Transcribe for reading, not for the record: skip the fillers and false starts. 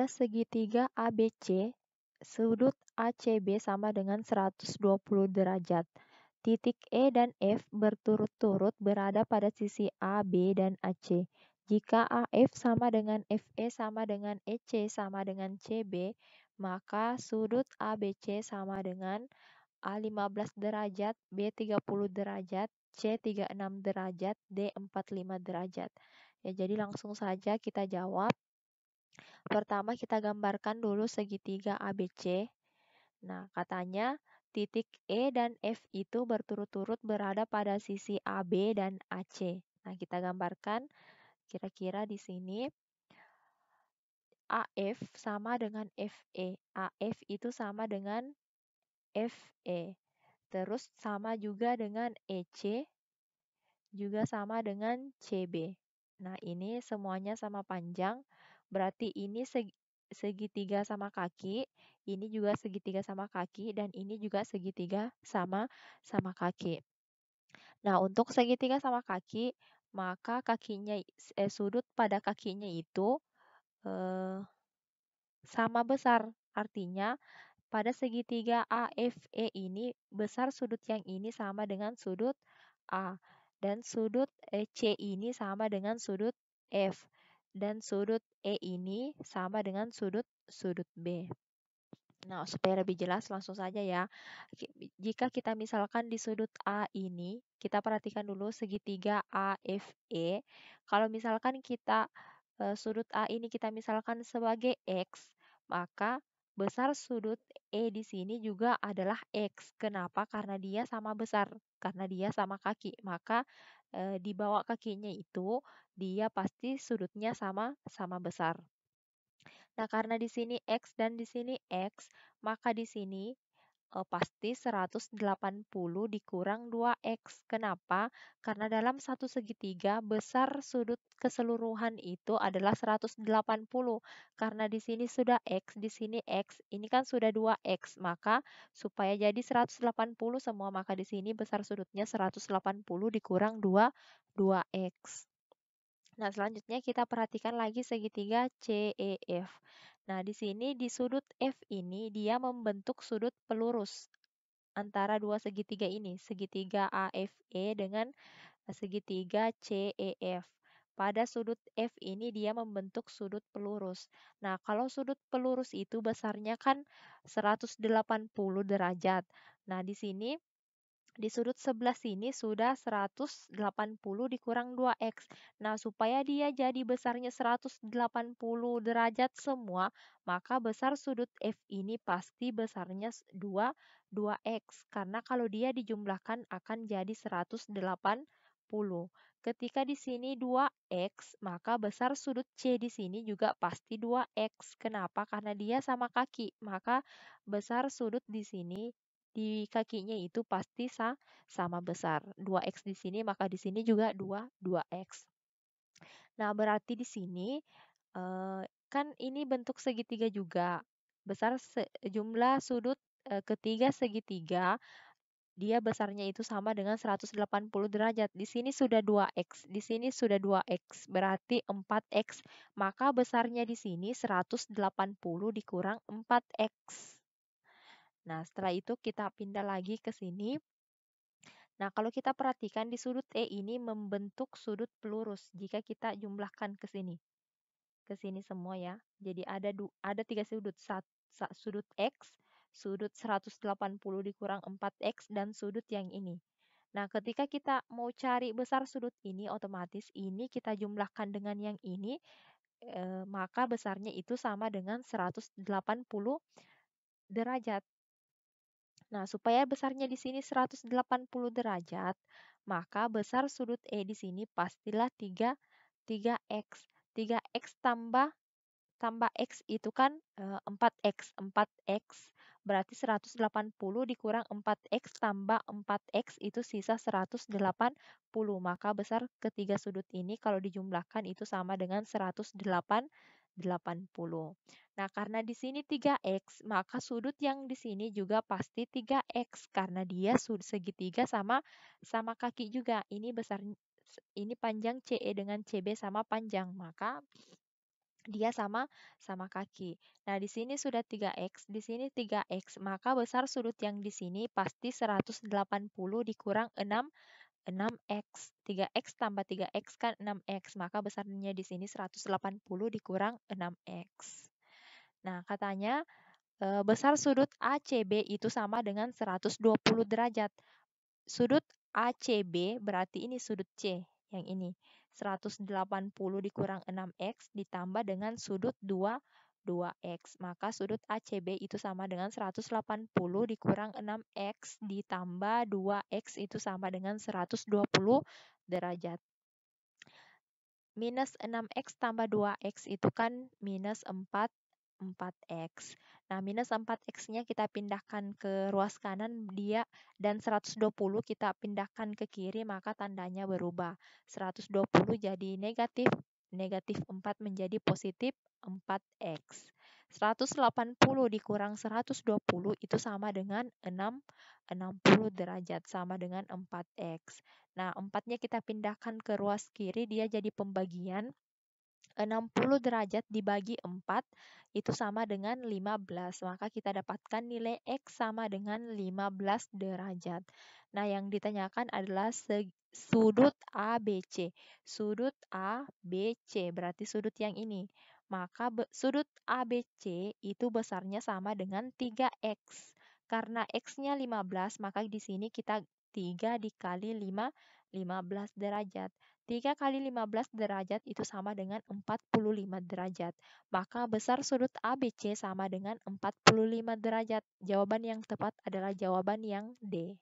segitiga ABC, sudut ACB sama dengan 120 derajat. Titik E dan F berturut-turut berada pada sisi A, B, dan AC. Jika AF sama dengan FE sama dengan EC sama dengan CB, maka sudut ABC sama dengan A 15 derajat, B 30 derajat, C 36 derajat, D 45 derajat. Ya, jadi langsung saja kita jawab. Pertama kita gambarkan dulu segitiga ABC. Nah, katanya titik E dan F itu berturut-turut berada pada sisi AB dan AC. Nah, kita gambarkan kira-kira di sini AF sama dengan FE. AF itu sama dengan FE. Terus sama juga dengan EC, juga sama dengan CB. Nah, ini semuanya sama panjang. Berarti ini segitiga sama kaki, ini juga segitiga sama kaki, dan ini juga segitiga sama kaki. Nah, untuk segitiga sama kaki, maka sudut pada kakinya itu sama besar. Artinya pada segitiga AFE ini besar sudut yang ini sama dengan sudut A, dan sudut C ini sama dengan sudut F, dan sudut E ini sama dengan sudut B. Nah, supaya lebih jelas langsung saja ya. Jika kita misalkan di sudut A ini, kita perhatikan dulu segitiga AFE. Kalau misalkan kita sudut A ini kita misalkan sebagai X, maka besar sudut E di sini juga adalah X. Kenapa? Karena dia sama besar, karena dia sama kaki. Maka di bawah kakinya itu dia pasti sudutnya sama besar. Nah, karena di sini X dan di sini X, maka di sini pasti 180 dikurang 2X. Kenapa? Karena dalam satu segitiga besar sudut keseluruhan itu adalah 180. Karena di sini sudah X, di sini X, ini kan sudah 2X. Maka supaya jadi 180 semua, maka di sini besar sudutnya 180 dikurang 2X. Nah, selanjutnya kita perhatikan lagi segitiga CEF. Nah, di sini di sudut F ini dia membentuk sudut pelurus antara dua segitiga ini, segitiga AFE dengan segitiga CEF. Pada sudut F ini dia membentuk sudut pelurus. Nah, kalau sudut pelurus itu besarnya kan 180 derajat. Nah, di sini di sudut sebelah sini sudah 180 dikurang 2X. Nah, supaya dia jadi besarnya 180 derajat semua, maka besar sudut F ini pasti besarnya 2X. Karena kalau dia dijumlahkan akan jadi 180. Ketika di sini 2X, maka besar sudut C di sini juga pasti 2X. Kenapa? Karena dia sama kaki. Maka besar sudut di sini di kakinya itu pasti sama besar. 2X di sini, maka di sini juga 2X. Nah, berarti di sini kan ini bentuk segitiga juga. Besar jumlah sudut ketiga segitiga, dia besarnya itu sama dengan 180 derajat. Di sini sudah 2X, di sini sudah 2X, berarti 4X. Maka besarnya di sini 180 dikurang 4X. Nah, setelah itu kita pindah lagi ke sini. Nah, kalau kita perhatikan di sudut E ini membentuk sudut pelurus jika kita jumlahkan ke sini. Ke sini semua ya. Jadi ada 3 sudut. Sudut X, sudut 180 dikurang 4X, dan sudut yang ini. Nah, ketika kita mau cari besar sudut ini, otomatis ini kita jumlahkan dengan yang ini, maka besarnya itu sama dengan 180 derajat. Nah, supaya besarnya di sini 180 derajat, maka besar sudut E di sini pastilah 3X. 3X tambah X itu kan 4X. 4X berarti 180 dikurang 4X tambah 4X itu sisa 180. Maka besar ketiga sudut ini kalau dijumlahkan itu sama dengan 180. Nah, karena di sini 3X, maka sudut yang di sini juga pasti 3X karena dia segitiga sama kaki juga. Ini panjang CE dengan CB sama panjang, maka dia sama sama kaki. Nah, di sini sudah 3x, di sini 3x, maka besar sudut yang di sini pasti 180 dikurang 6x. 3x tambah 3x kan 6x, maka besarnya di sini 180 dikurang 6x. Nah, katanya besar sudut ACB itu sama dengan 120 derajat. Sudut ACB berarti ini sudut C yang ini. 180 dikurang 6x ditambah dengan sudut 2x. Maka sudut ACB itu sama dengan 180 dikurang 6x ditambah 2x itu sama dengan 120 derajat. Minus 6x tambah 2x itu kan minus 4x. Nah, minus 4x-nya kita pindahkan ke ruas kanan dia dan 120 kita pindahkan ke kiri maka tandanya berubah. 120 jadi negatif, negatif 4 menjadi positif 4x. 180 dikurang 120 itu sama dengan 60 derajat, sama dengan 4x. Nah, 4-nya kita pindahkan ke ruas kiri, dia jadi pembagian. 60 derajat dibagi 4 itu sama dengan 15. Maka kita dapatkan nilai X sama dengan 15 derajat. Nah, yang ditanyakan adalah sudut ABC. Sudut ABC berarti sudut yang ini. Maka sudut ABC itu besarnya sama dengan 3X. Karena X-nya 15, maka di sini kita 3 dikali 5, 15 derajat. 3 kali 15 derajat itu sama dengan 45 derajat. Maka besar sudut ABC sama dengan 45 derajat. Jawaban yang tepat adalah jawaban yang D.